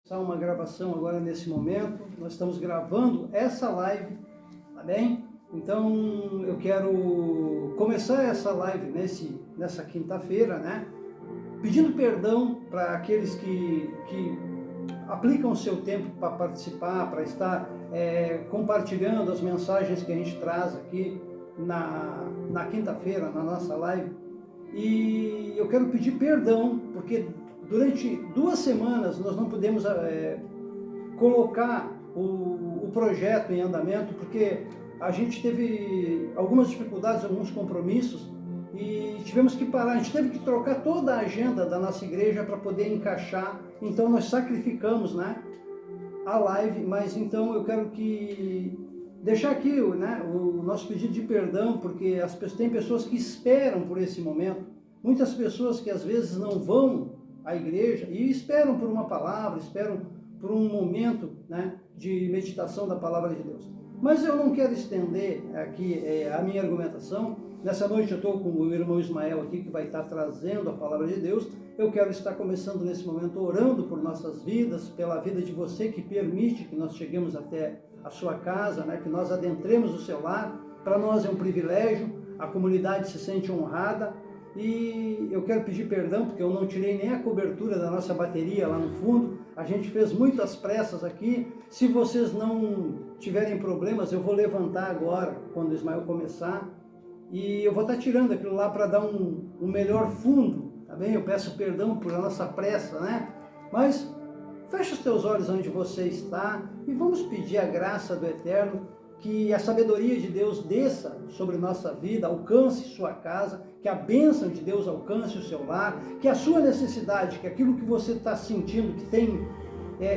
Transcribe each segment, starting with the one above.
Uma gravação agora nesse momento, nós estamos gravando essa live, tá bem? Então eu quero começar essa live nessa quinta-feira, né? Pedindo perdão para aqueles que aplicam o seu tempo para participar, para estar compartilhando as mensagens que a gente traz aqui na quinta-feira, na nossa live. E eu quero pedir perdão, porque durante 2 semanas nós não pudemos colocar o projeto em andamento, porque a gente teve algumas dificuldades, alguns compromissos, e tivemos que parar. A gente teve que trocar toda a agenda da nossa igreja para poder encaixar. Então nós sacrificamos, né, a live, mas então eu quero deixar aqui, né, o nosso pedido de perdão, porque tem pessoas que esperam por esse momento, muitas pessoas que às vezes não vão à igreja e esperam por uma palavra, esperam por um momento, né, de meditação da palavra de Deus. Mas eu não quero estender aqui a minha argumentação. Nessa noite eu estou com o irmão Ismael aqui, que vai estar trazendo a palavra de Deus. Eu quero estar começando nesse momento orando por nossas vidas, pela vida de você que permite que nós cheguemos até a sua casa, né, que nós adentremos o seu lar. Para nós é um privilégio, a comunidade se sente honrada. E eu quero pedir perdão porque eu não tirei nem a cobertura da nossa bateria lá no fundo. A gente fez muitas pressas aqui. Se vocês não tiverem problemas, eu vou levantar agora, quando o Ismael começar. E eu vou estar tirando aquilo lá para dar um melhor fundo, tá bem? Eu peço perdão por a nossa pressa, né? Mas fecha os teus olhos onde você está e vamos pedir a graça do Eterno, que a sabedoria de Deus desça sobre nossa vida, alcance sua casa, que a bênção de Deus alcance o seu lar, que a sua necessidade, que aquilo que você está sentindo, que tem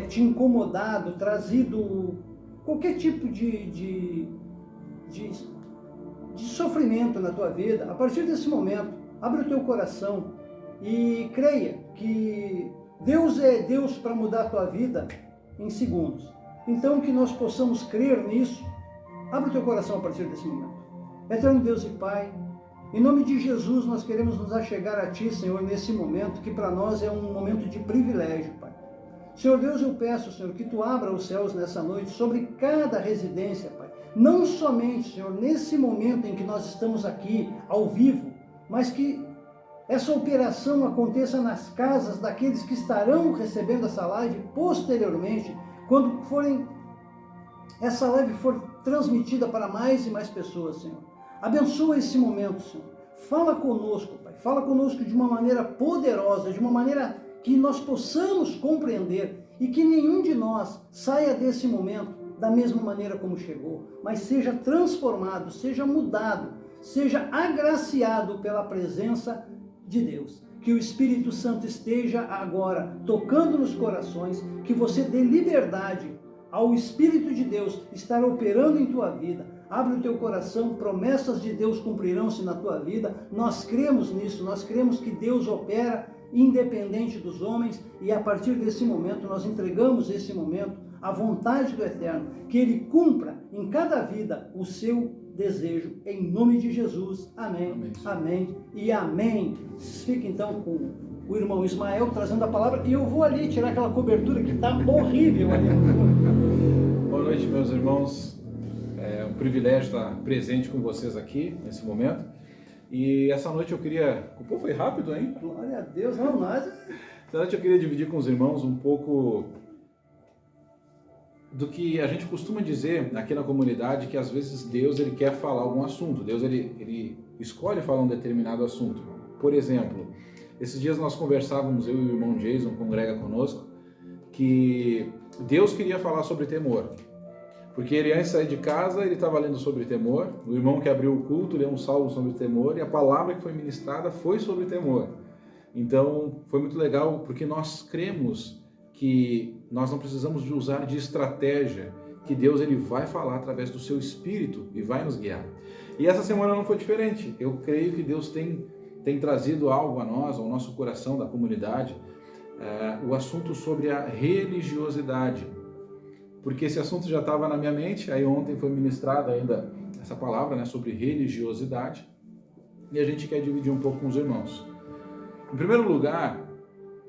te incomodado, trazido qualquer tipo de sofrimento na tua vida, a partir desse momento, abre o teu coração e creia que Deus é Deus para mudar a tua vida em segundos. Então que nós possamos crer nisso. Abre o teu coração a partir desse momento. Eterno Deus e Pai, em nome de Jesus nós queremos nos achegar a Ti, Senhor, nesse momento que para nós é um momento de privilégio, Pai. Senhor Deus, eu peço, Senhor, que Tu abra os céus nessa noite sobre cada residência, Pai. Não somente, Senhor, nesse momento em que nós estamos aqui, ao vivo, mas que essa operação aconteça nas casas daqueles que estarão recebendo essa live posteriormente, quando essa live for transmitida para mais e mais pessoas, Senhor. Abençoa esse momento, Senhor. Fala conosco, Pai. Fala conosco de uma maneira poderosa, de uma maneira que nós possamos compreender e que nenhum de nós saia desse momento da mesma maneira como chegou, mas seja transformado, seja mudado, seja agraciado pela presença de Deus. Que o Espírito Santo esteja agora tocando nos corações, que você dê liberdade ao Espírito de Deus estar operando em tua vida. Abre o teu coração, promessas de Deus cumprirão-se na tua vida. Nós cremos nisso, nós cremos que Deus opera independente dos homens, e a partir desse momento nós entregamos esse momento à vontade do Eterno, que Ele cumpra em cada vida o seu desejo, em nome de Jesus. Amém, amém, amém e amém. Fique então com o irmão Ismael trazendo a palavra, e eu vou ali tirar aquela cobertura que está horrível ali no fundo. Boa noite, meus irmãos. É um privilégio estar presente com vocês aqui nesse momento. E essa noite eu queria... O povo foi rápido, hein? Glória a Deus, não nós. Essa noite eu queria dividir com os irmãos um pouco do que a gente costuma dizer aqui na comunidade, que às vezes Deus ele quer falar algum assunto. Deus ele escolhe falar um determinado assunto. Por exemplo, esses dias nós conversávamos, eu e o irmão Jason, congrega conosco, que Deus queria falar sobre temor. Porque ele, antes de sair de casa, ele estava lendo sobre temor. O irmão que abriu o culto leu um salmo sobre temor, e a palavra que foi ministrada foi sobre temor. Então, foi muito legal, porque nós cremos que nós não precisamos de usar de estratégia, que Deus ele vai falar através do seu Espírito e vai nos guiar. E essa semana não foi diferente. Eu creio que Deus tem trazido algo a nós, ao nosso coração da comunidade, o assunto sobre a religiosidade. Porque esse assunto já estava na minha mente, aí ontem foi ministrada ainda essa palavra, né, sobre religiosidade, e a gente quer dividir um pouco com os irmãos. Em primeiro lugar,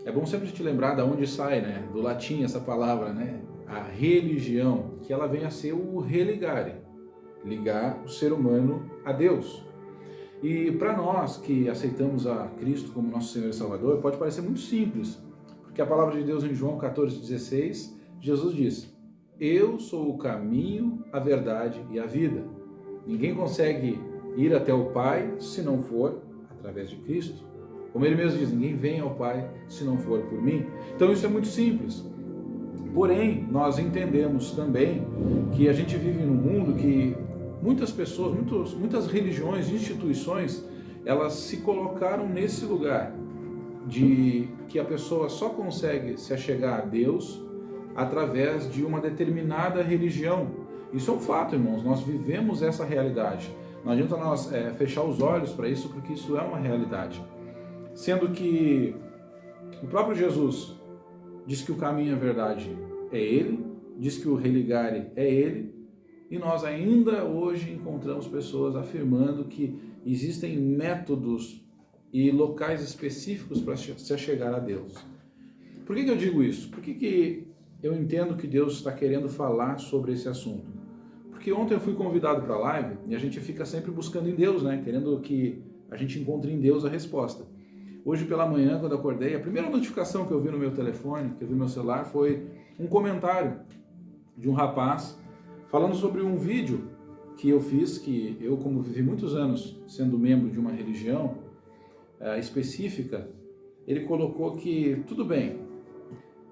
É bom sempre te lembrar de onde sai, né? Do latim essa palavra, né? A religião, que ela vem a ser o religare, ligar o ser humano a Deus. E para nós que aceitamos a Cristo como nosso Senhor e Salvador, pode parecer muito simples, porque a palavra de Deus em João 14,16, Jesus diz: eu sou o caminho, a verdade e a vida. Ninguém consegue ir até o Pai se não for através de Cristo. Como ele mesmo diz, ninguém vem ao Pai se não for por mim. Então isso é muito simples. Porém, nós entendemos também que a gente vive num mundo que muitas pessoas, muitas religiões, instituições, elas se colocaram nesse lugar de que a pessoa só consegue se achegar a Deus através de uma determinada religião. Isso é um fato, irmãos, nós vivemos essa realidade. Não adianta nós fechar os olhos para isso, porque isso é uma realidade. Sendo que o próprio Jesus diz que o caminho e a verdade é Ele, diz que o religare é Ele, e nós ainda hoje encontramos pessoas afirmando que existem métodos e locais específicos para se achegar a Deus. Por que eu digo isso? Por que eu entendo que Deus está querendo falar sobre esse assunto? Porque ontem eu fui convidado para a live e a gente fica sempre buscando em Deus, né? Querendo que a gente encontre em Deus a resposta. Hoje pela manhã, quando eu acordei, a primeira notificação que eu vi no meu telefone, que eu vi no meu celular, foi um comentário de um rapaz falando sobre um vídeo que eu fiz, que eu, como vivi muitos anos sendo membro de uma religião específica, ele colocou que, tudo bem,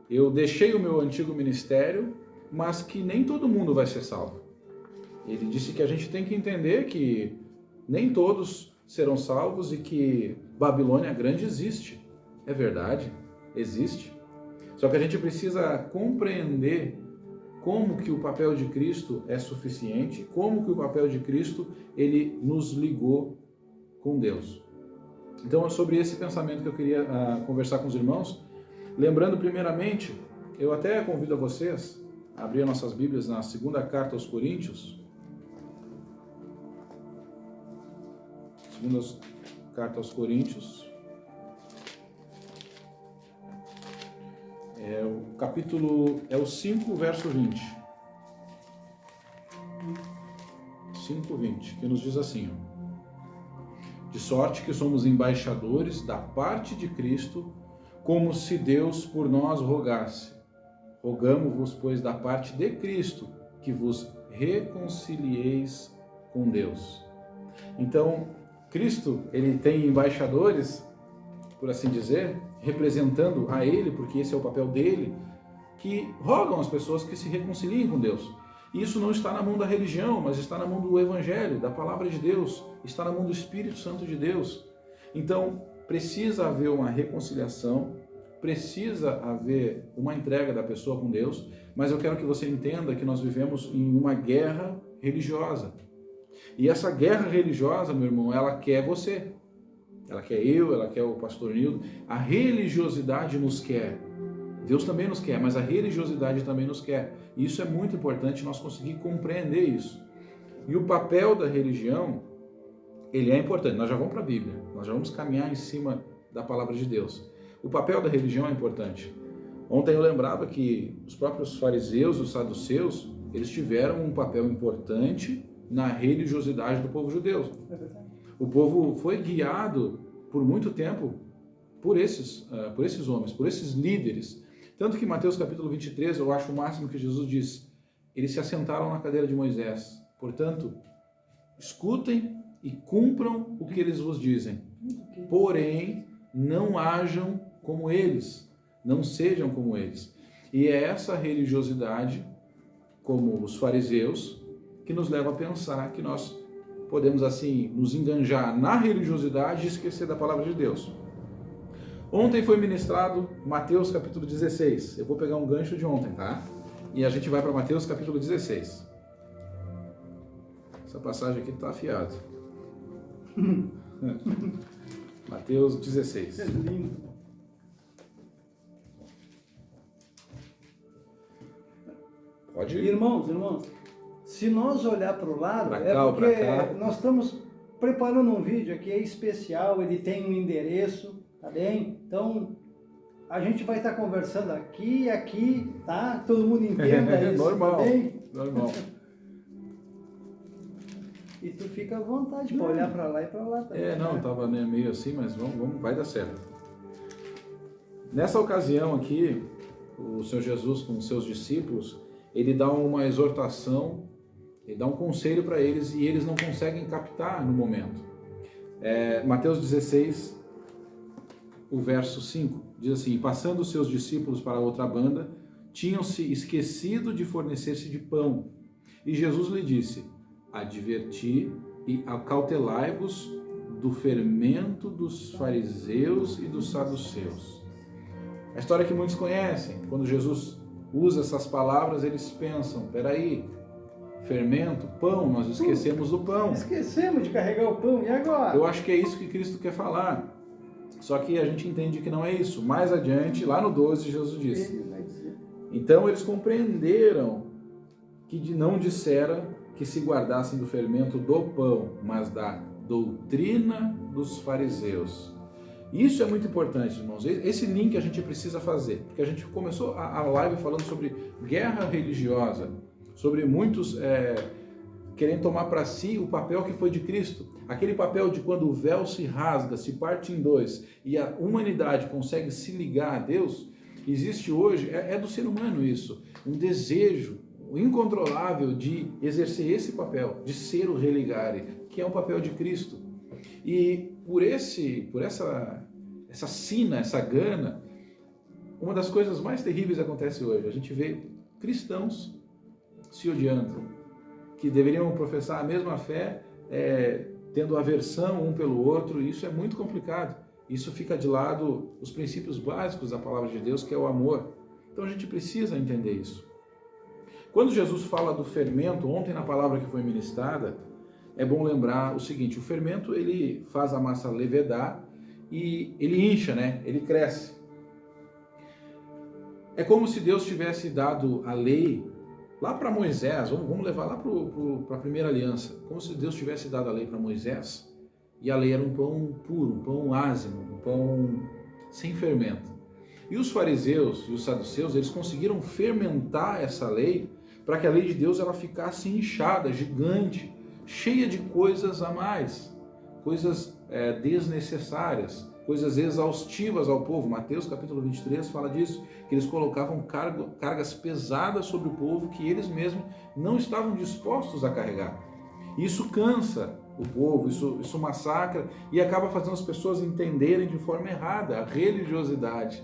eu deixei o meu antigo ministério, mas que nem todo mundo vai ser salvo. Ele disse que a gente tem que entender que nem todos serão salvos e que Babilônia Grande existe. É verdade, existe. Só que a gente precisa compreender como que o papel de Cristo é suficiente, como que o papel de Cristo ele nos ligou com Deus. Então é sobre esse pensamento que eu queria conversar com os irmãos. Lembrando primeiramente, eu até convido a vocês a abrir nossas Bíblias na segunda carta aos Coríntios. Segunda carta aos Coríntios. O capítulo é o 5, verso 20. 5:20, que nos diz assim: de sorte que somos embaixadores da parte de Cristo, como se Deus por nós rogasse. Rogamo-vos, pois, da parte de Cristo, que vos reconcilieis com Deus. Então, Cristo, ele tem embaixadores, por assim dizer, representando a ele, porque esse é o papel dele, que rogam as pessoas que se reconciliem com Deus. E isso não está na mão da religião, mas está na mão do Evangelho, da Palavra de Deus, está na mão do Espírito Santo de Deus. Então, precisa haver uma reconciliação, precisa haver uma entrega da pessoa com Deus, mas eu quero que você entenda que nós vivemos em uma guerra religiosa. E essa guerra religiosa, meu irmão, ela quer você. Ela quer eu, ela quer o pastor Nildo. A religiosidade nos quer. Deus também nos quer, mas a religiosidade também nos quer. E isso é muito importante nós conseguir compreender isso. E o papel da religião, ele é importante. Nós já vamos para a Bíblia, nós já vamos caminhar em cima da palavra de Deus. O papel da religião é importante. Ontem eu lembrava que os próprios fariseus, os saduceus, eles tiveram um papel importante na religiosidade do povo judeu. O povo foi guiado por muito tempo por esses homens, por esses líderes. Tanto que em Mateus capítulo 23, eu acho o máximo que Jesus diz, eles se assentaram na cadeira de Moisés. Portanto, escutem e cumpram o que eles vos dizem. Porém, não hajam como eles, não sejam como eles. E é essa religiosidade, como os fariseus, que nos leva a pensar que nós podemos assim nos enganjar na religiosidade e esquecer da palavra de Deus. Ontem foi ministrado Mateus capítulo 16. Eu vou pegar um gancho de ontem, tá? E a gente vai para Mateus capítulo 16. Essa passagem aqui está afiada. Mateus 16. É lindo. Pode ir. Irmãos, se nós olhar para o lado, pra cá, porque nós estamos preparando um vídeo aqui especial, ele tem um endereço, tá bem? Então, a gente vai estar conversando aqui e aqui, tá? Todo mundo entenda isso, normal, tá bem? normal. E tu fica à vontade para olhar para lá e para lá também. Não, tava meio assim, mas vamos, vai dar certo. Nessa ocasião aqui, o Senhor Jesus com os seus discípulos, ele dá uma exortação, ele dá um conselho para eles e eles não conseguem captar no momento. Mateus 16, o verso 5, diz assim: passando os seus discípulos para outra banda, tinham-se esquecido de fornecer-se de pão. E Jesus lhe disse: adverti e acautelai-vos do fermento dos fariseus e dos saduceus. A história que muitos conhecem, quando Jesus usa essas palavras, eles pensam: peraí, fermento, pão, nós esquecemos do pão. Esquecemos de carregar o pão, e agora? Eu acho que é isso que Cristo quer falar. Só que a gente entende que não é isso. Mais adiante, lá no 12, Jesus disse: então eles compreenderam que não dissera que se guardassem do fermento do pão, mas da doutrina dos fariseus. Isso é muito importante, irmãos. Esse link a gente precisa fazer, porque a gente começou a live falando sobre guerra religiosa, sobre muitos querendo tomar para si o papel que foi de Cristo, aquele papel de quando o véu se rasga, se parte em dois e a humanidade consegue se ligar a Deus. Existe hoje, é do ser humano isso, um desejo incontrolável de exercer esse papel, de ser o religare, que é o papel de Cristo. E por essa sina, essa gana, uma das coisas mais terríveis acontece hoje. A gente vê cristãos se odiando, que deveriam professar a mesma fé, tendo aversão um pelo outro. Isso é muito complicado. Isso fica de lado os princípios básicos da palavra de Deus, que é o amor. Então a gente precisa entender isso. Quando Jesus fala do fermento, ontem na palavra que foi ministrada, é bom lembrar o seguinte: o fermento ele faz a massa levedar e ele incha, né? Ele cresce. É como se Deus tivesse dado a lei lá para Moisés, vamos levar lá para a primeira aliança, como se Deus tivesse dado a lei para Moisés e a lei era um pão puro, um pão ázimo, um pão sem fermento. E os fariseus e os saduceus, eles conseguiram fermentar essa lei para que a lei de Deus ela ficasse inchada, gigante, cheia de coisas a mais, coisas desnecessárias, coisas exaustivas ao povo. Mateus capítulo 23 fala disso, que eles colocavam cargas pesadas sobre o povo que eles mesmos não estavam dispostos a carregar. Isso cansa o povo, isso massacra e acaba fazendo as pessoas entenderem de forma errada a religiosidade,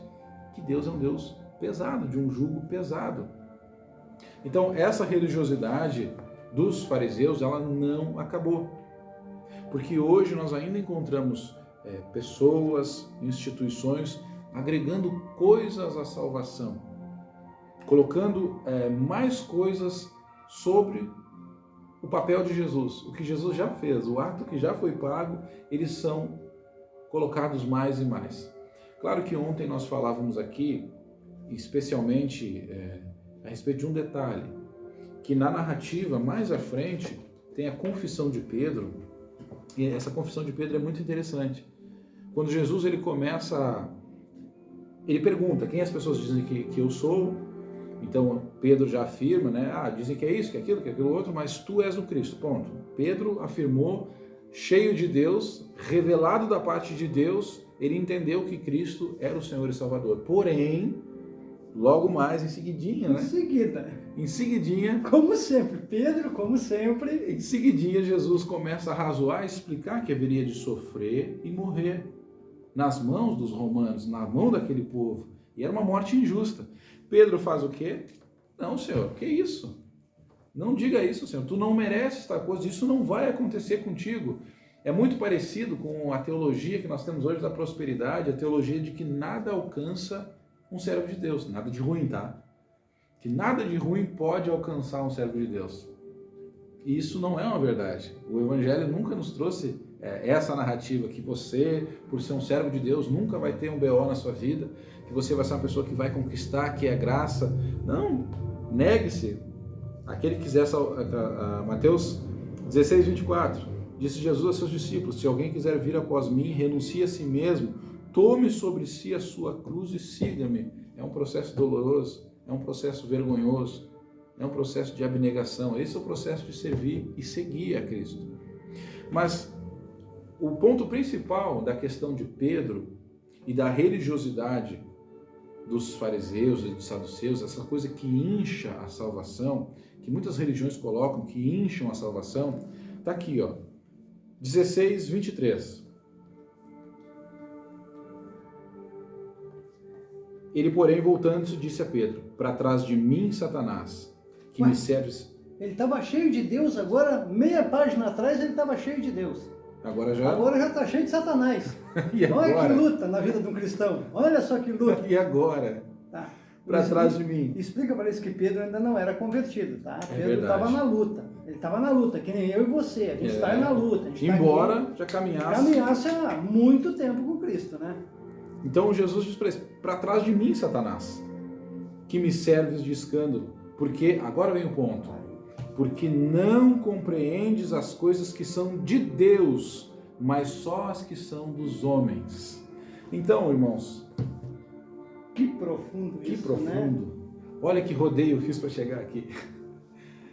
que Deus é um Deus pesado, de um jugo pesado. Então, essa religiosidade dos fariseus, ela não acabou. Porque hoje nós ainda encontramos pessoas, instituições, agregando coisas à salvação, colocando mais coisas sobre o papel de Jesus. O que Jesus já fez, o ato que já foi pago, eles são colocados mais e mais. Claro que ontem nós falávamos aqui, especialmente a respeito de um detalhe, que na narrativa, mais à frente, tem a confissão de Pedro, e essa confissão de Pedro é muito interessante. Quando Jesus ele pergunta: quem as pessoas dizem que eu sou? Então Pedro já afirma, né? Dizem que é isso, que é aquilo outro, mas tu és o Cristo, ponto. Pedro afirmou, cheio de Deus, revelado da parte de Deus, ele entendeu que Cristo era o Senhor e Salvador. Porém, logo mais, em seguidinha, né? Em seguidinha, como sempre, Pedro, como sempre. Em seguidinha, Jesus começa a razoar, explicar que haveria de sofrer e morrer nas mãos dos romanos, na mão daquele povo. E era uma morte injusta. Pedro faz o quê? Não, Senhor, que isso? Não diga isso, Senhor. Tu não mereces esta coisa, isso não vai acontecer contigo. É muito parecido com a teologia que nós temos hoje da prosperidade, a teologia de que nada alcança um servo de Deus, nada de ruim, tá? Que nada de ruim pode alcançar um servo de Deus. E isso não é uma verdade. O Evangelho nunca nos trouxe essa narrativa, que você, por ser um servo de Deus, nunca vai ter um BO na sua vida, que você vai ser uma pessoa que vai conquistar, que é graça. Não, negue-se. Aquele que quiser, Mateus 16, 24, disse Jesus a seus discípulos: se alguém quiser vir após mim, renuncie a si mesmo, tome sobre si a sua cruz e siga-me. É um processo doloroso, é um processo vergonhoso, é um processo de abnegação. Esse é o processo de servir e seguir a Cristo. Mas o ponto principal da questão de Pedro e da religiosidade dos fariseus e dos saduceus, essa coisa que incha a salvação, que muitas religiões colocam, que incham a salvação, está aqui, ó, 16, 23. Ele, porém, voltando-se, disse a Pedro: para trás de mim, Satanás, que me serves. Ele estava cheio de Deus, agora, meia página atrás, ele estava cheio de Deus. Agora já está cheio de Satanás. E agora? Olha que luta na vida de um cristão. Olha só que luta. E agora? Tá. Para trás de mim. Explica para eles que Pedro ainda não era convertido, tá? Pedro verdade. estava na luta. Ele estava na luta, que nem eu e você. A gente está na luta. Embora já caminhasse há muito tempo com Cristo, né? Então Jesus diz para eles: para trás de mim, Satanás, que me serves de escândalo. Porque, agora vem o ponto, porque não compreendes as coisas que são de Deus, mas só as que são dos homens. Então, irmãos, que profundo que isso, profundo. Né? Olha que rodeio eu fiz para chegar aqui.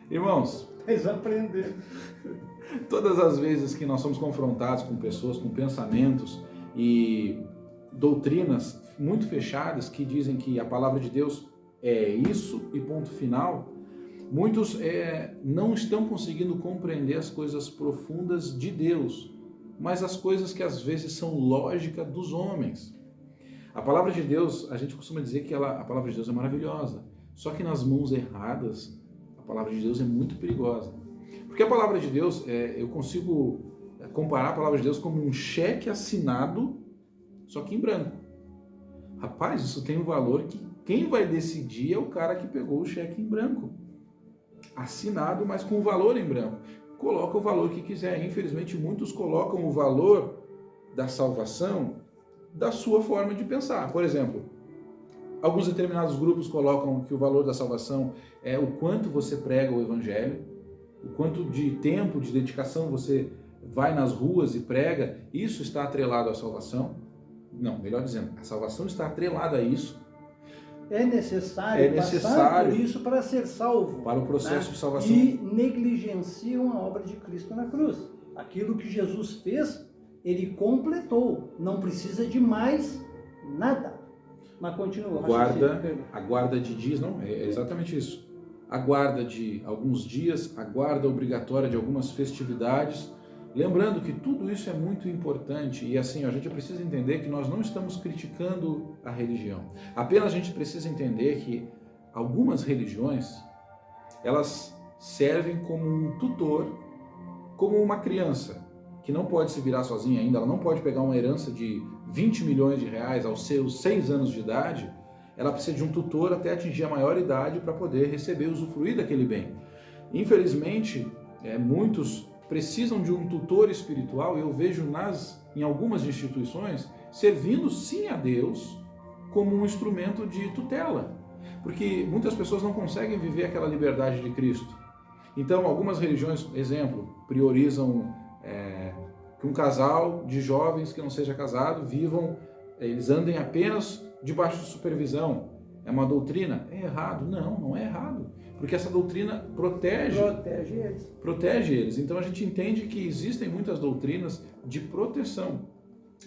Irmãos, eles aprenderam. Todas as vezes que nós somos confrontados com pessoas, com pensamentos e doutrinas muito fechadas que dizem que a palavra de Deus é isso e ponto final, muitos não estão conseguindo compreender as coisas profundas de Deus, mas as coisas que às vezes são lógica dos homens. A palavra de Deus, a gente costuma dizer que a palavra de Deus é maravilhosa, só que nas mãos erradas, a palavra de Deus é muito perigosa. Porque a palavra de Deus, eu consigo comparar a palavra de Deus como um cheque assinado, só que em branco. Rapaz, isso tem um valor que quem vai decidir é o cara que pegou o cheque em branco. Assinado, mas com o valor em branco. Coloca o valor que quiser. Infelizmente, muitos colocam o valor da salvação da sua forma de pensar. Por exemplo, alguns determinados grupos colocam que o valor da salvação é o quanto você prega o evangelho, o quanto de tempo, de dedicação você vai nas ruas e prega, isso está atrelado à salvação. Não, melhor dizendo, a salvação está atrelada a isso. É necessário passar por isso para ser salvo. Para o processo de salvação. E negligenciam a obra de Cristo na cruz. Aquilo que Jesus fez, ele completou. Não precisa de mais nada. Mas continua. A guarda de dias, não, é exatamente isso. A guarda de alguns dias, a guarda obrigatória de algumas festividades. Lembrando que tudo isso é muito importante e assim, a gente precisa entender que nós não estamos criticando a religião. Apenas a gente precisa entender que algumas religiões, elas servem como um tutor, como uma criança que não pode se virar sozinha ainda, ela não pode pegar uma herança de 20 milhões de reais aos seus 6 anos de idade, ela precisa de um tutor até atingir a maioridade para poder receber, usufruir daquele bem. Infelizmente, muitos precisam de um tutor espiritual, e eu vejo em algumas instituições servindo sim a Deus como um instrumento de tutela, porque muitas pessoas não conseguem viver aquela liberdade de Cristo. Então, algumas religiões, exemplo, priorizam que um casal de jovens que não seja casado eles andem apenas debaixo de supervisão. É uma doutrina? É errado? Não, não é errado. Porque essa doutrina protege eles. Então a gente entende que existem muitas doutrinas de proteção.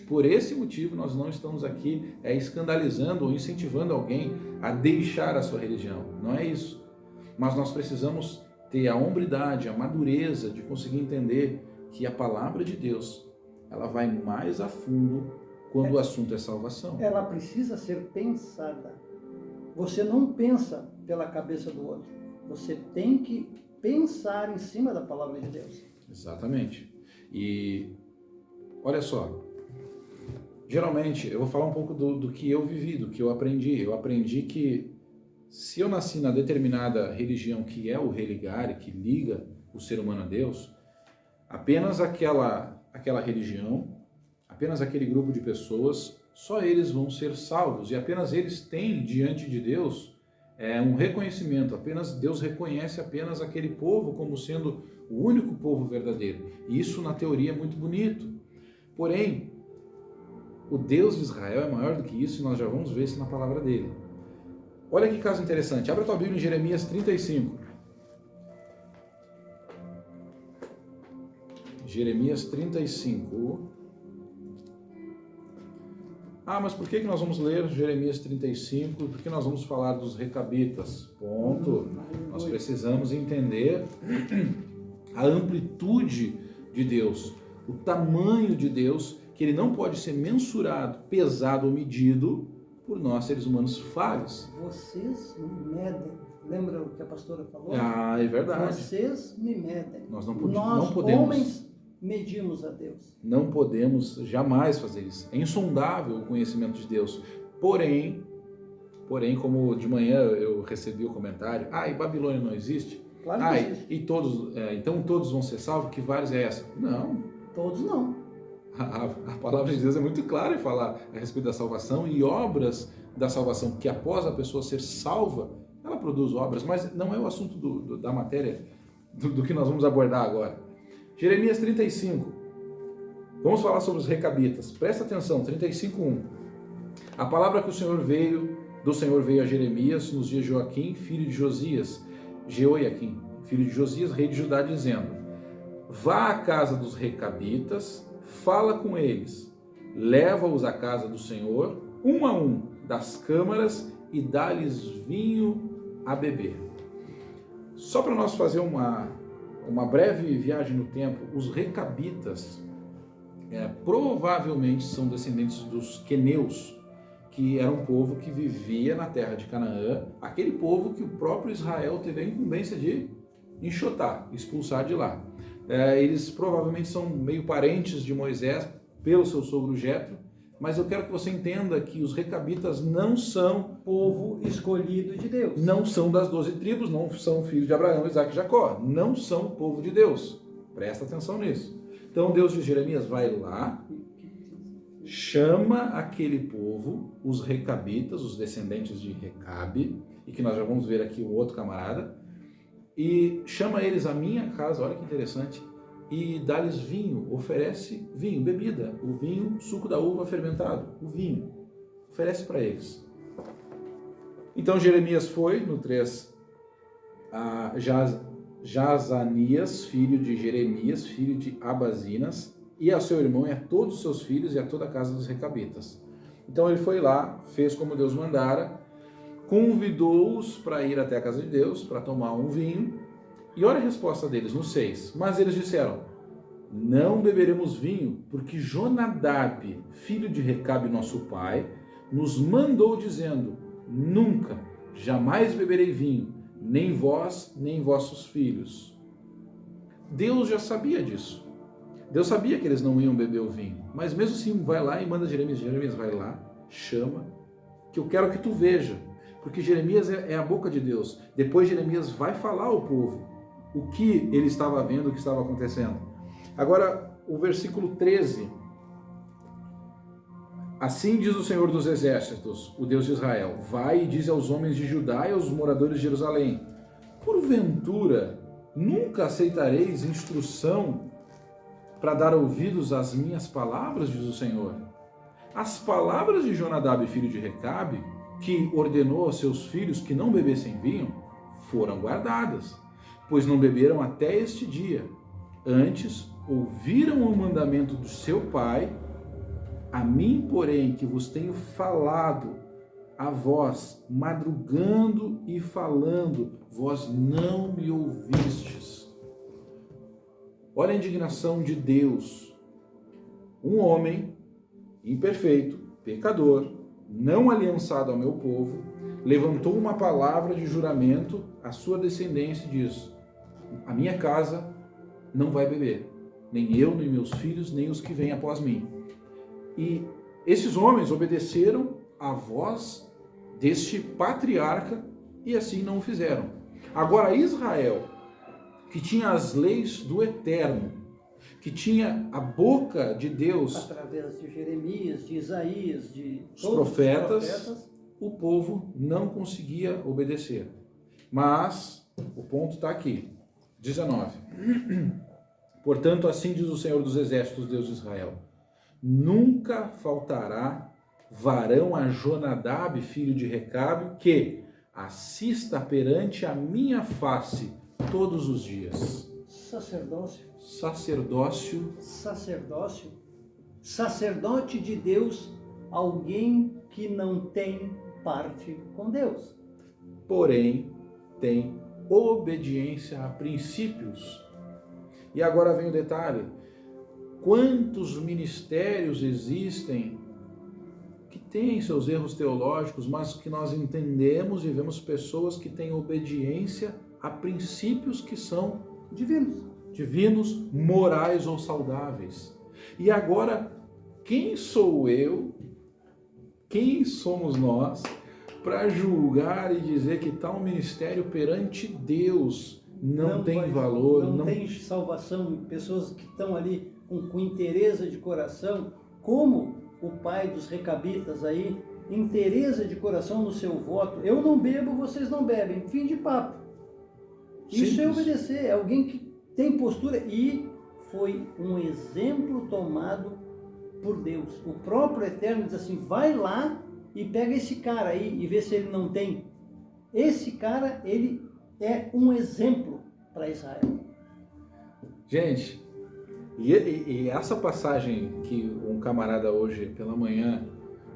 Por esse motivo nós não estamos aqui escandalizando ou incentivando alguém a deixar a sua religião. Não é isso. Mas nós precisamos ter a hombridade, a madureza de conseguir entender que a palavra de Deus, ela vai mais a fundo quando o assunto é salvação. Ela precisa ser pensada. Você não pensa pela cabeça do outro. Você tem que pensar em cima da palavra de Deus. Exatamente. E olha só, geralmente eu vou falar um pouco do que eu vivi, do que eu aprendi. Eu aprendi que se eu nasci na determinada religião que é o religare, que liga o ser humano a Deus, apenas aquela religião, apenas aquele grupo de pessoas, só eles vão ser salvos e apenas eles têm diante de Deus um reconhecimento. Apenas Deus reconhece apenas aquele povo como sendo o único povo verdadeiro. E isso na teoria é muito bonito. Porém, o Deus de Israel é maior do que isso, e nós já vamos ver isso na palavra dele. Olha que caso interessante. Abra a tua Bíblia em Jeremias 35. Jeremias 35. Mas por que nós vamos ler Jeremias 35? Por que nós vamos falar dos recabitas? Ponto. Nós precisamos entender a amplitude de Deus, o tamanho de Deus, que ele não pode ser mensurado, pesado ou medido por nós, seres humanos falhos. Vocês me medem. Lembra o que a pastora falou? É verdade. Vocês me medem. Nós não Nós, podemos, homens, medimos a Deus. Não podemos jamais fazer isso. É insondável o conhecimento de Deus. Porém, como de manhã eu recebi o comentário, e Babilônia não existe? Claro que existe. E todos, então todos vão ser salvos? Que vários é essa? Não. Todos não. A palavra de Deus é muito clara em falar a respeito da salvação e obras da salvação, que após a pessoa ser salva, ela produz obras, mas não é o assunto da matéria do que nós vamos abordar agora. Jeremias 35. Vamos falar sobre os recabitas. Presta atenção, 35:1. A palavra do Senhor veio a Jeremias nos dias de Joaquim, filho de Josias, Jeoiaquim, filho de Josias, rei de Judá, dizendo: vá à casa dos recabitas, fala com eles, leva-os à casa do Senhor, um a um, das câmaras, e dá-lhes vinho a beber. Só para nós fazer uma breve viagem no tempo, os recabitas provavelmente são descendentes dos queneus, que era um povo que vivia na terra de Canaã, aquele povo que o próprio Israel teve a incumbência de enxotar, expulsar de lá. Eles provavelmente são meio parentes de Moisés pelo seu sogro Jetro, mas eu quero que você entenda que os recabitas não são povo escolhido de Deus. Não são das 12 tribos, não são filhos de Abraão, Isaac e Jacó. Não são povo de Deus. Presta atenção nisso. Então Deus de Jeremias vai lá, chama aquele povo, os recabitas, os descendentes de Recabe, e que nós já vamos ver aqui o outro camarada, e chama eles à minha casa, olha que interessante, e dá-lhes vinho, oferece vinho, bebida, o vinho, suco da uva fermentado, o vinho, oferece para eles. Então Jeremias foi, no 3, a Jazanias, filho de Jeremias, filho de Abazinas, e a seu irmão e a todos os seus filhos e a toda a casa dos recabitas. Então ele foi lá, fez como Deus mandara, convidou-os para ir até a casa de Deus, para tomar um vinho, e olha a resposta deles, no 6. Mas eles disseram: não beberemos vinho, porque Jonadab, filho de Recabe, nosso pai, nos mandou dizendo: nunca, jamais beberei vinho, nem vós, nem vossos filhos. Deus já sabia disso. Deus sabia que eles não iam beber o vinho, mas mesmo assim vai lá e manda Jeremias. Jeremias vai lá, chama, que eu quero que tu veja, porque Jeremias é a boca de Deus. Depois Jeremias vai falar ao povo o que ele estava vendo, o que estava acontecendo. Agora, o versículo 13. Assim diz o Senhor dos Exércitos, o Deus de Israel: vai e diz aos homens de Judá e aos moradores de Jerusalém: porventura nunca aceitareis instrução para dar ouvidos às minhas palavras, diz o Senhor. As palavras de Jonadab, filho de Recabe, que ordenou aos seus filhos que não bebessem vinho, foram guardadas, pois não beberam até este dia. Antes, ouviram o mandamento do seu pai. A mim, porém, que vos tenho falado, a vós, madrugando e falando, vós não me ouvistes. Olha a indignação de Deus. Um homem imperfeito, pecador, não aliançado ao meu povo, levantou uma palavra de juramento à sua descendência e diz: a minha casa não vai beber, nem eu, nem meus filhos, nem os que vêm após mim. E esses homens obedeceram à voz deste patriarca e assim não o fizeram. Agora Israel, que tinha as leis do Eterno, que tinha a boca de Deus, através de Jeremias, de Isaías, de os profetas, o povo não conseguia obedecer. Mas o ponto está aqui, 19. Portanto, assim diz o Senhor dos Exércitos, Deus de Israel: nunca faltará varão a Jonadab, filho de Recabe, que assista perante a minha face todos os dias. Sacerdócio. Sacerdócio. Sacerdócio. Sacerdote de Deus, alguém que não tem parte com Deus. Porém, tem obediência a princípios. E agora vem o detalhe: quantos ministérios existem que têm seus erros teológicos, mas que nós entendemos e vemos pessoas que têm obediência a princípios que são divinos, morais ou saudáveis. E agora, quem sou eu, quem somos nós, para julgar e dizer que tal ministério perante Deus não tem valor, não tem salvação? Pessoas que estão ali com interesse de coração, como o pai dos recabitas aí, interesse de coração no seu voto: eu não bebo, vocês não bebem, fim de papo. Isso é obedecer, é alguém que tem postura, e foi um exemplo tomado por Deus. O próprio Eterno diz assim: vai lá e pega esse cara aí e vê se ele não tem. Esse cara, ele é um exemplo para Israel. Gente, e essa passagem que um camarada hoje pela manhã,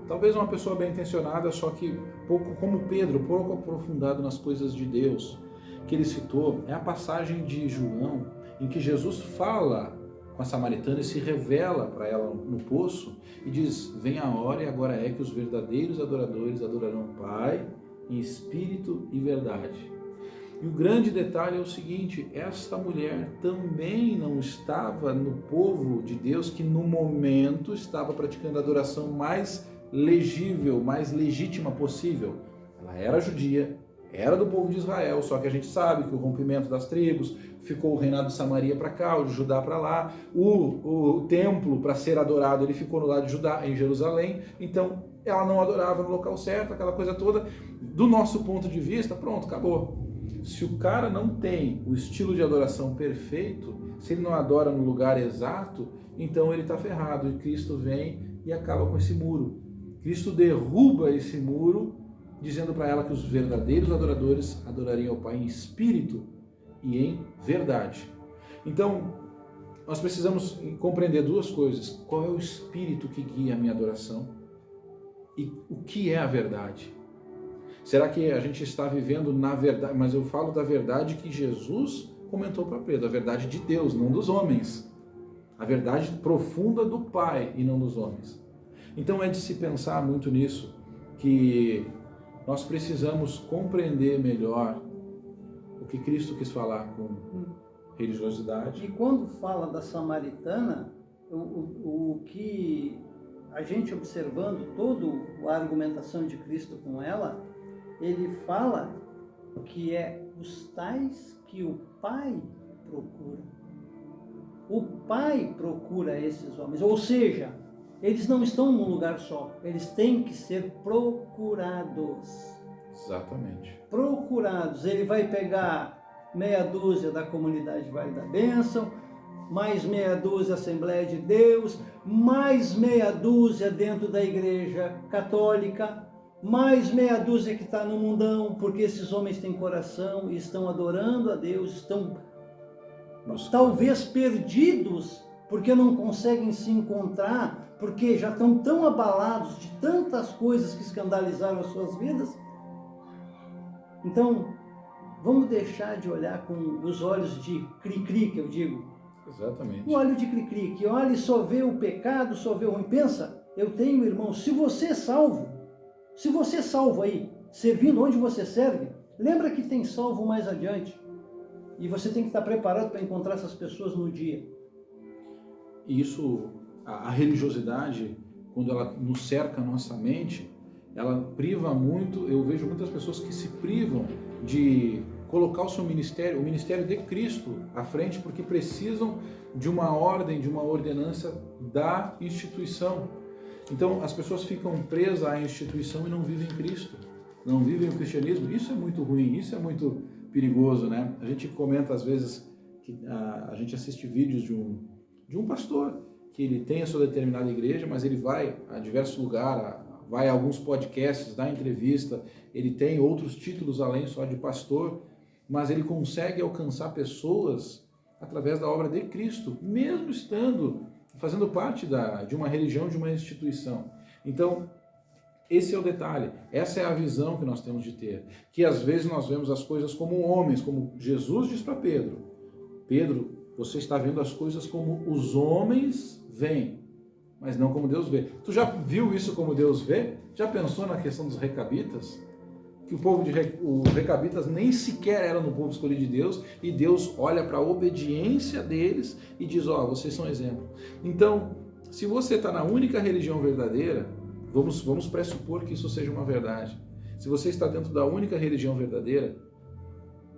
talvez uma pessoa bem intencionada, só que pouco, como Pedro, pouco aprofundado nas coisas de Deus, que ele citou, é a passagem de João, em que Jesus fala com a samaritana e se revela para ela no poço e diz: vem a hora e agora é que os verdadeiros adoradores adorarão o Pai em espírito e verdade. E o grande detalhe é o seguinte: esta mulher também não estava no povo de Deus, que no momento estava praticando a adoração mais legível, mais legítima possível. Ela era judia, era do povo de Israel, só que a gente sabe que o rompimento das tribos, ficou o reinado de Samaria para cá, o de Judá para lá, o templo para ser adorado, ele ficou no lado de Judá, em Jerusalém, então ela não adorava no local certo, aquela coisa toda. Do nosso ponto de vista, pronto, acabou. Se o cara não tem o estilo de adoração perfeito, se ele não adora no lugar exato, então ele está ferrado, e Cristo vem e acaba com esse muro. Cristo derruba esse muro, dizendo para ela que os verdadeiros adoradores adorariam ao Pai em espírito e em verdade. Então, nós precisamos compreender duas coisas: qual é o espírito que guia a minha adoração e o que é a verdade. Será que a gente está vivendo na verdade? Mas eu falo da verdade que Jesus comentou para Pedro, a verdade de Deus, não dos homens. A verdade profunda do Pai e não dos homens. Então é de se pensar muito nisso, que nós precisamos compreender melhor o que Cristo quis falar com religiosidade. E quando fala da samaritana, o que a gente observando toda a argumentação de Cristo com ela, ele fala que é os tais que o Pai procura. O Pai procura esses homens, ou seja, eles não estão num lugar só, eles têm que ser procurados. Exatamente. Procurados. Ele vai pegar meia dúzia da comunidade Vale da Bênção, mais meia dúzia Assembleia de Deus, mais meia dúzia dentro da Igreja Católica, mais meia dúzia que está no mundão, porque esses homens têm coração e estão adorando a Deus, estão talvez perdidos, porque não conseguem se encontrar, porque já estão tão abalados de tantas coisas que escandalizaram as suas vidas. Então, vamos deixar de olhar com os olhos de cri-cri, que eu digo. Exatamente. O olho de cri-cri, que olha e só vê o pecado, só vê o ruim. Pensa, eu tenho, irmão, se você é salvo aí, servindo onde você serve, lembra que tem salvo mais adiante. E você tem que estar preparado para encontrar essas pessoas no dia. Isso, a religiosidade, quando ela nos cerca a nossa mente, ela priva muito. Eu vejo muitas pessoas que se privam de colocar o seu ministério, o ministério de Cristo, à frente, porque precisam de uma ordem, de uma ordenança da instituição. Então, as pessoas ficam presas à instituição e não vivem Cristo, não vivem o cristianismo. Isso é muito ruim, isso é muito perigoso, né? A gente comenta às vezes que a gente assiste vídeos de um pastor que ele tem a sua determinada igreja, mas ele vai a diversos lugares, vai a alguns podcasts, dá entrevista, ele tem outros títulos além só de pastor, mas ele consegue alcançar pessoas através da obra de Cristo, mesmo fazendo parte de uma religião, de uma instituição. Então, esse é o detalhe, essa é a visão que nós temos de ter, que às vezes nós vemos as coisas como homens, como Jesus diz para Pedro, Pedro, você está vendo as coisas como os homens veem, mas não como Deus vê. Tu já viu isso como Deus vê? Já pensou na questão dos recabitas? Que os recabitas nem sequer eram no povo escolhido de Deus, e Deus olha para a obediência deles e diz, vocês são exemplo. Então, se você está na única religião verdadeira, vamos pressupor que isso seja uma verdade. Se você está dentro da única religião verdadeira,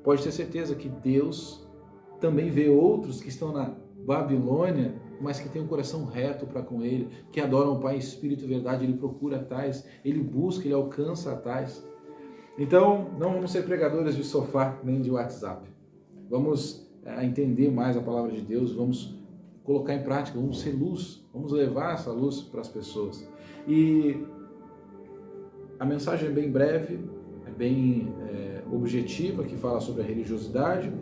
pode ter certeza que Deus também vê outros que estão na Babilônia, mas que têm um coração reto para com Ele, que adoram o Pai em espírito e verdade. Ele procura tais, Ele busca, Ele alcança tais. Então, não vamos ser pregadores de sofá nem de WhatsApp. Vamos entender mais a palavra de Deus, vamos colocar em prática, vamos ser luz, vamos levar essa luz para as pessoas. E a mensagem é bem breve, é bem objetiva, que fala sobre a religiosidade,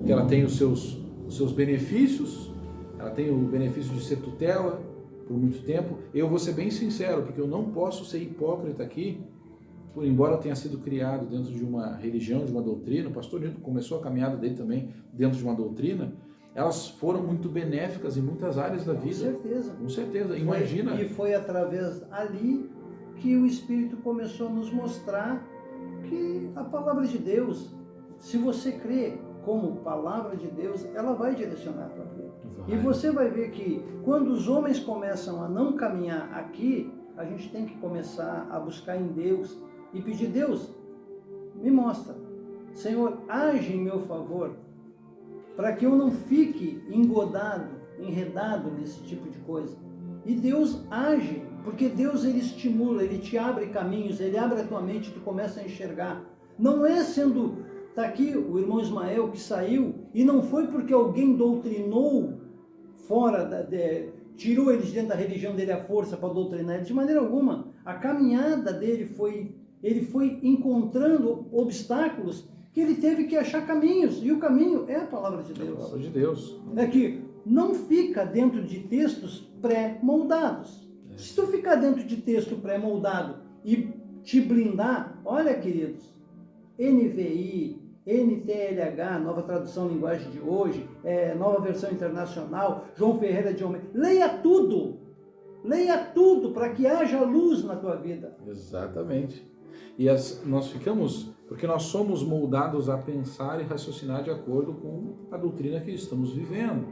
que ela tem os seus benefícios, ela tem o benefício de ser tutela por muito tempo. Eu vou ser bem sincero, porque eu não posso ser hipócrita aqui, embora eu tenha sido criado dentro de uma religião, de uma doutrina, o pastor Nilton começou a caminhada dele também dentro de uma doutrina, elas foram muito benéficas em muitas áreas da vida. Com certeza. Com certeza. Imagina. E foi através ali que o Espírito começou a nos mostrar que a palavra de Deus, se você crê como palavra de Deus, ela vai direcionar a tua vida. E você vai ver que quando os homens começam a não caminhar aqui, a gente tem que começar a buscar em Deus e pedir, Deus, me mostra, Senhor, age em meu favor, para que eu não fique enredado nesse tipo de coisa. E Deus age, porque Deus, Ele estimula, Ele te abre caminhos, Ele abre a tua mente, tu começa a enxergar. Não é sendo, está aqui o irmão Ismael que saiu, e não foi porque alguém doutrinou tirou ele de dentro da religião dele a força para doutrinar ele, de maneira alguma. A caminhada dele ele foi encontrando obstáculos que ele teve que achar caminhos, e o caminho é a palavra de Deus. A palavra de Deus. É que não fica dentro de textos pré-moldados. Se tu ficar dentro de texto pré-moldado e te blindar, olha, queridos, NVI, NTLH, nova tradução linguagem de hoje, nova versão internacional, João Ferreira de Almeida, leia tudo para que haja luz na tua vida. Exatamente. E nós ficamos, porque nós somos moldados a pensar e raciocinar de acordo com a doutrina que estamos vivendo.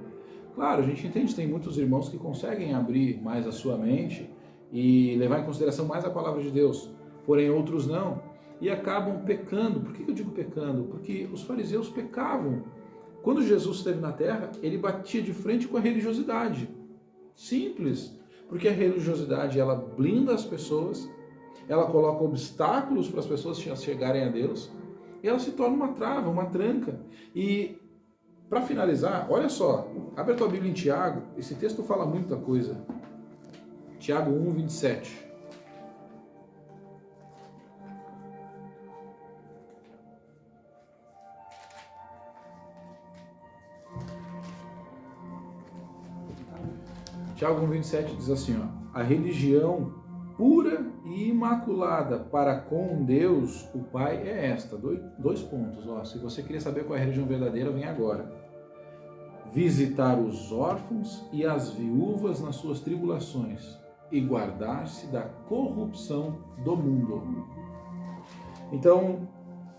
Claro, a gente entende, tem muitos irmãos que conseguem abrir mais a sua mente e levar em consideração mais a palavra de Deus, porém outros não, e acabam pecando. Por que eu digo pecando? Porque os fariseus pecavam. Quando Jesus esteve na terra, ele batia de frente com a religiosidade. Simples. Porque a religiosidade, ela blinda as pessoas, ela coloca obstáculos para as pessoas chegarem a Deus, e ela se torna uma trava, uma tranca. E, para finalizar, olha só, abre a tua Bíblia em Tiago, esse texto fala muita coisa. Tiago 1, 27. Tiago 1, 27 diz assim, a religião pura e imaculada para com Deus, o Pai, é esta. Dois pontos. Se você queria saber qual é a religião verdadeira, vem agora. Visitar os órfãos e as viúvas nas suas tribulações e guardar-se da corrupção do mundo. Então,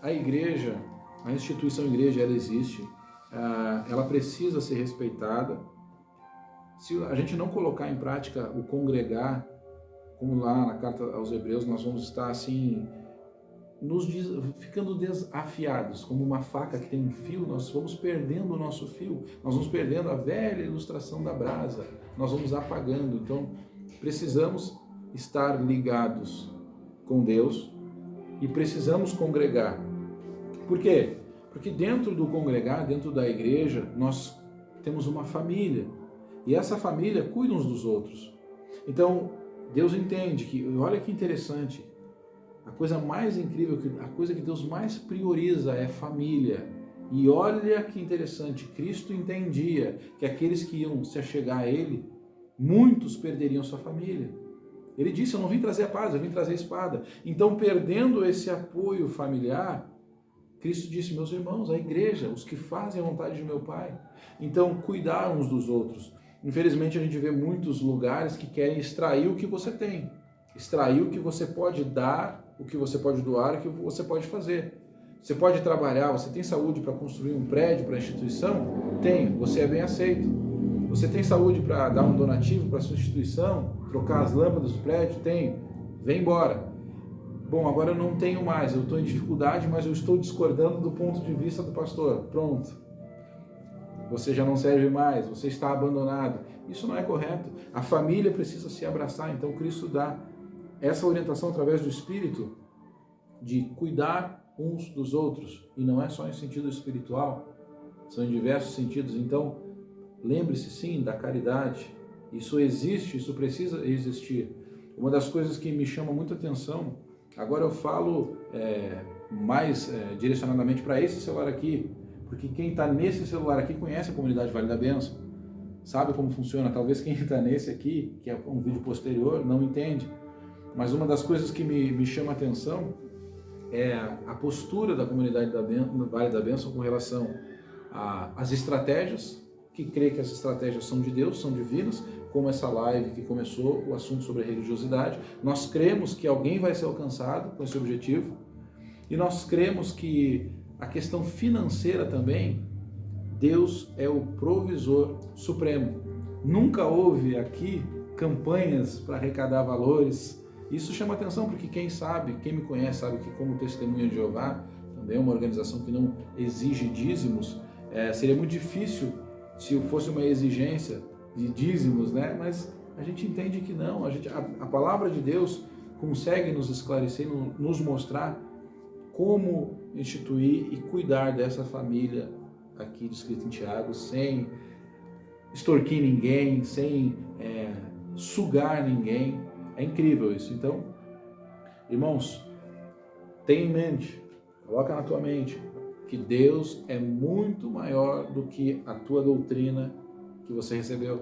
a igreja, a instituição igreja, ela existe, ela precisa ser respeitada. Se a gente não colocar em prática o congregar, como lá na carta aos Hebreus, nós vamos estar assim, ficando desafiados, como uma faca que tem um fio, nós vamos perdendo o nosso fio, nós vamos perdendo a velha ilustração da brasa, nós vamos apagando. Então, precisamos estar ligados com Deus e precisamos congregar. Por quê? Porque dentro do congregar, dentro da igreja, nós temos uma família. E essa família cuida uns dos outros. Então, Deus entende que, olha que interessante, a coisa mais incrível, a coisa que Deus mais prioriza é família. E olha que interessante, Cristo entendia que aqueles que iam se achegar a Ele, muitos perderiam sua família. Ele disse, eu não vim trazer a paz, eu vim trazer a espada. Então, perdendo esse apoio familiar, Cristo disse, meus irmãos, a igreja, os que fazem a vontade de meu Pai. Então, cuidar uns dos outros. Infelizmente, a gente vê muitos lugares que querem extrair o que você tem. Extrair o que você pode dar, o que você pode doar, o que você pode fazer. Você pode trabalhar, você tem saúde para construir um prédio para a instituição? Tem, você é bem aceito. Você tem saúde para dar um donativo para a sua instituição? Trocar as lâmpadas do prédio? Tem. Vem embora. Bom, agora eu não tenho mais, eu estou em dificuldade, mas eu estou discordando do ponto de vista do pastor. Pronto. Você já não serve mais, você está abandonado. Isso não é correto. A família precisa se abraçar, então Cristo dá essa orientação através do Espírito de cuidar uns dos outros. E não é só em sentido espiritual, são em diversos sentidos. Então, lembre-se sim da caridade. Isso existe, isso precisa existir. Uma das coisas que me chama muita atenção, agora eu falo mais direcionadamente para esse celular aqui, porque quem está nesse celular aqui conhece a comunidade Vale da Bênção, sabe como funciona. Talvez quem está nesse aqui, que é um vídeo posterior, não entende. Mas uma das coisas que me chama a atenção é a postura da comunidade Vale da Bênção com relação às estratégias, que crê que as estratégias são de Deus, são divinas, como essa live que começou, o assunto sobre a religiosidade. Nós cremos que alguém vai ser alcançado com esse objetivo, e nós cremos que a questão financeira também, Deus é o provisor supremo. Nunca houve aqui campanhas para arrecadar valores. Isso chama atenção porque quem sabe, quem me conhece sabe que como Testemunha de Jeová, também é uma organização que não exige dízimos, seria muito difícil se fosse uma exigência de dízimos, né? Mas a gente entende que não, a palavra de Deus consegue nos esclarecer, nos mostrar como instituir e cuidar dessa família aqui descrita em Tiago, sem extorquir ninguém, sem sugar ninguém. É incrível isso. Então, irmãos, tenha em mente, coloca na tua mente, que Deus é muito maior do que a tua doutrina que você recebeu.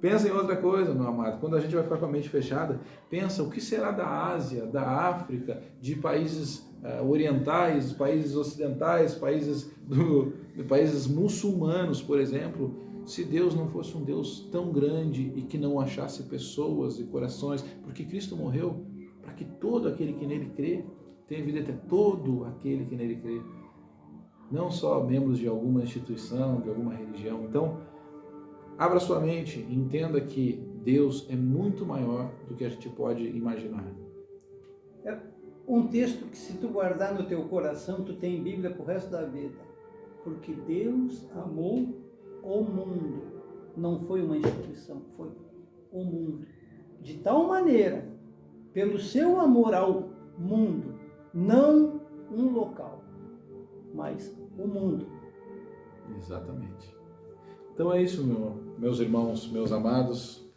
Pensa em outra coisa, meu amado. Quando a gente vai ficar com a mente fechada, pensa o que será da Ásia, da África, de países orientais, países ocidentais, países muçulmanos, por exemplo, se Deus não fosse um Deus tão grande e que não achasse pessoas e corações, porque Cristo morreu para que todo aquele que nele crê tenha vida eterna. Todo aquele que nele crê. Não só membros de alguma instituição, de alguma religião. Então, abra sua mente e entenda que Deus é muito maior do que a gente pode imaginar. É um texto que, se tu guardar no teu coração, tu tem Bíblia pro resto da vida. Porque Deus amou o mundo. Não foi uma instituição, foi o mundo. De tal maneira, pelo seu amor ao mundo, não um local, mas o mundo. Exatamente. Então é isso, meus irmãos, meus amados.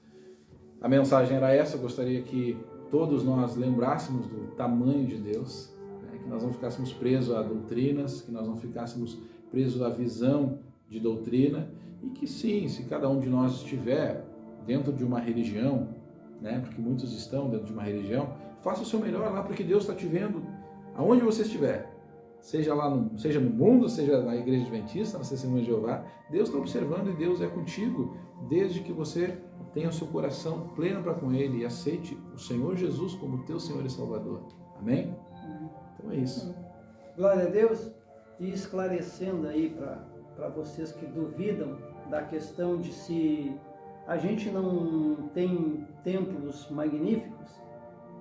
A mensagem era essa. Eu gostaria que todos nós lembrássemos do tamanho de Deus, né? Que nós não ficássemos presos a doutrinas, que nós não ficássemos presos à visão de doutrina, e que sim, se cada um de nós estiver dentro de uma religião, né? Porque muitos estão dentro de uma religião, faça o seu melhor lá, porque Deus está te vendo aonde você estiver. Seja no mundo, seja na Igreja Adventista, na Testemunha de Jeová, Deus está observando e Deus é contigo, desde que você tenha o seu coração pleno para com Ele e aceite o Senhor Jesus como teu Senhor e Salvador. Amém? Então é isso. Glória a Deus. E esclarecendo aí para vocês que duvidam da questão de se a gente não tem templos magníficos,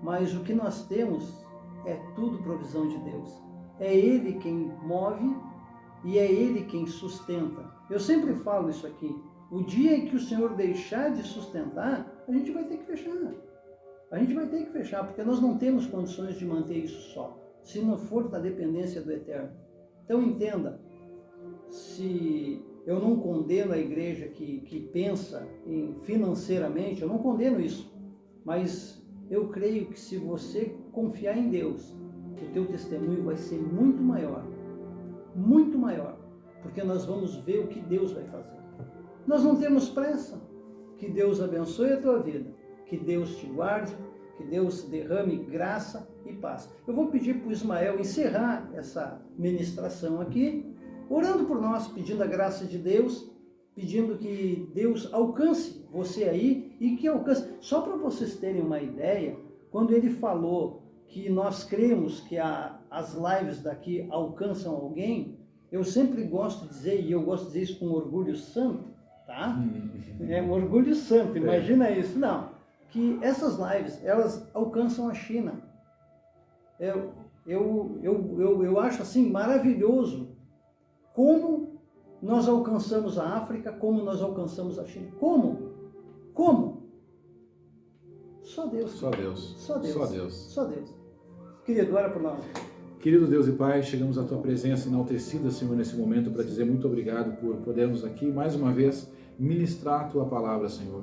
mas o que nós temos é tudo provisão de Deus. É Ele quem move e é Ele quem sustenta. Eu sempre falo isso aqui. O dia em que o Senhor deixar de sustentar, a gente vai ter que fechar. A gente vai ter que fechar, porque nós não temos condições de manter isso só, se não for da dependência do Eterno. Então entenda, se eu não condeno a igreja que pensa financeiramente, eu não condeno isso, mas eu creio que se você confiar em Deus, o teu testemunho vai ser muito maior, porque nós vamos ver o que Deus vai fazer. Nós não temos pressa. Que Deus abençoe a tua vida, que Deus te guarde, que Deus derrame graça e paz. Eu vou pedir para o Ismael encerrar essa ministração aqui, orando por nós, pedindo a graça de Deus, pedindo que Deus alcance você aí e que alcance. Só para vocês terem uma ideia, quando ele falou que nós cremos que as lives daqui alcançam alguém, eu sempre gosto de dizer, e eu gosto de dizer isso com orgulho santo, tá? É um orgulho santo, imagina isso. Não, que essas lives, elas alcançam a China. Eu acho assim maravilhoso como nós alcançamos a África, como nós alcançamos a China. Como? Só Deus. Só Deus. Só Deus. Só Deus. Só Deus. Querido, ora por nós. Querido Deus e Pai, chegamos à Tua presença enaltecida, Senhor, nesse momento para dizer muito obrigado por podermos aqui, mais uma vez, ministrar a Tua palavra, Senhor.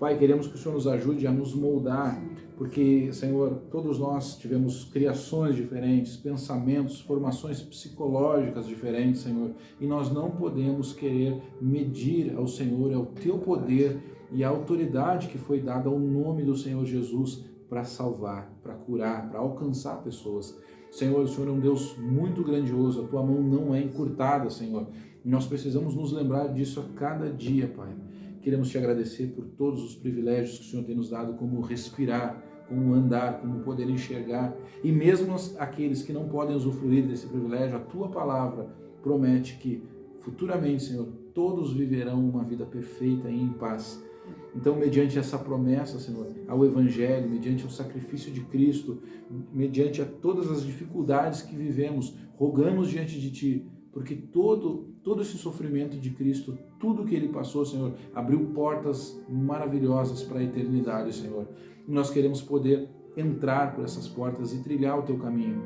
Pai, queremos que o Senhor nos ajude a nos moldar, porque, Senhor, todos nós tivemos criações diferentes, pensamentos, formações psicológicas diferentes, Senhor, e nós não podemos querer medir ao Senhor, ao Teu poder e a autoridade que foi dada ao nome do Senhor Jesus para salvar, para curar, para alcançar pessoas. Senhor, o Senhor é um Deus muito grandioso, a Tua mão não é encurtada, Senhor. E nós precisamos nos lembrar disso a cada dia, Pai. Queremos Te agradecer por todos os privilégios que o Senhor tem nos dado, como respirar, como andar, como poder enxergar. E mesmo aqueles que não podem usufruir desse privilégio, a Tua palavra promete que futuramente, Senhor, todos viverão uma vida perfeita e em paz. Então, mediante essa promessa, Senhor, ao Evangelho, mediante o sacrifício de Cristo, mediante a todas as dificuldades que vivemos, rogamos diante de Ti, porque todo esse sofrimento de Cristo, tudo que Ele passou, Senhor, abriu portas maravilhosas para a eternidade, Senhor. E nós queremos poder entrar por essas portas e trilhar o Teu caminho,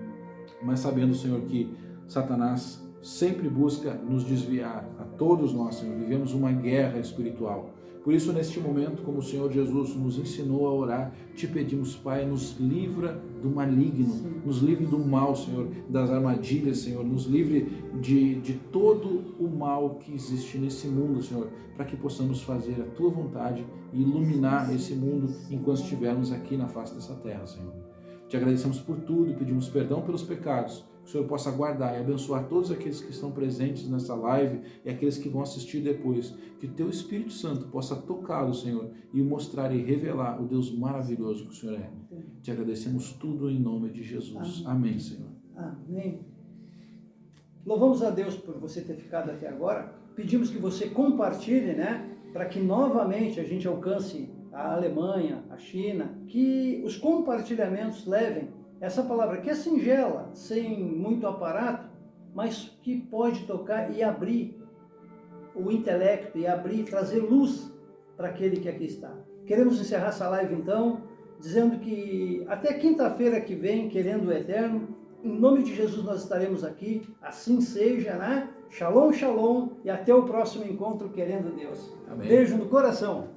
mas sabendo, Senhor, que Satanás sempre busca nos desviar, a todos nós, Senhor, vivemos uma guerra espiritual. Por isso, neste momento, como o Senhor Jesus nos ensinou a orar, Te pedimos, Pai, nos livra do maligno, nos livre do mal, Senhor, das armadilhas, Senhor, nos livre de todo o mal que existe nesse mundo, Senhor, para que possamos fazer a Tua vontade e iluminar esse mundo enquanto estivermos aqui na face dessa terra, Senhor. Te agradecemos por tudo e pedimos perdão pelos pecados, que o Senhor possa guardar e abençoar todos aqueles que estão presentes nessa live e aqueles que vão assistir depois. Que o Teu Espírito Santo possa tocá-los, Senhor, e mostrar e revelar o Deus maravilhoso que o Senhor é. Te agradecemos tudo em nome de Jesus. Amém, Senhor. Amém. Louvamos a Deus por você ter ficado até agora. Pedimos que você compartilhe, para que novamente a gente alcance a Alemanha, a China, que os compartilhamentos levem essa palavra que é singela, sem muito aparato, mas que pode tocar e abrir o intelecto e abrir, trazer luz para aquele que aqui está. Queremos encerrar essa live então, dizendo que até quinta-feira que vem, querendo o Eterno, em nome de Jesus nós estaremos aqui, assim seja, Shalom, shalom, e até o próximo encontro, querendo Deus. Amém. Beijo no coração.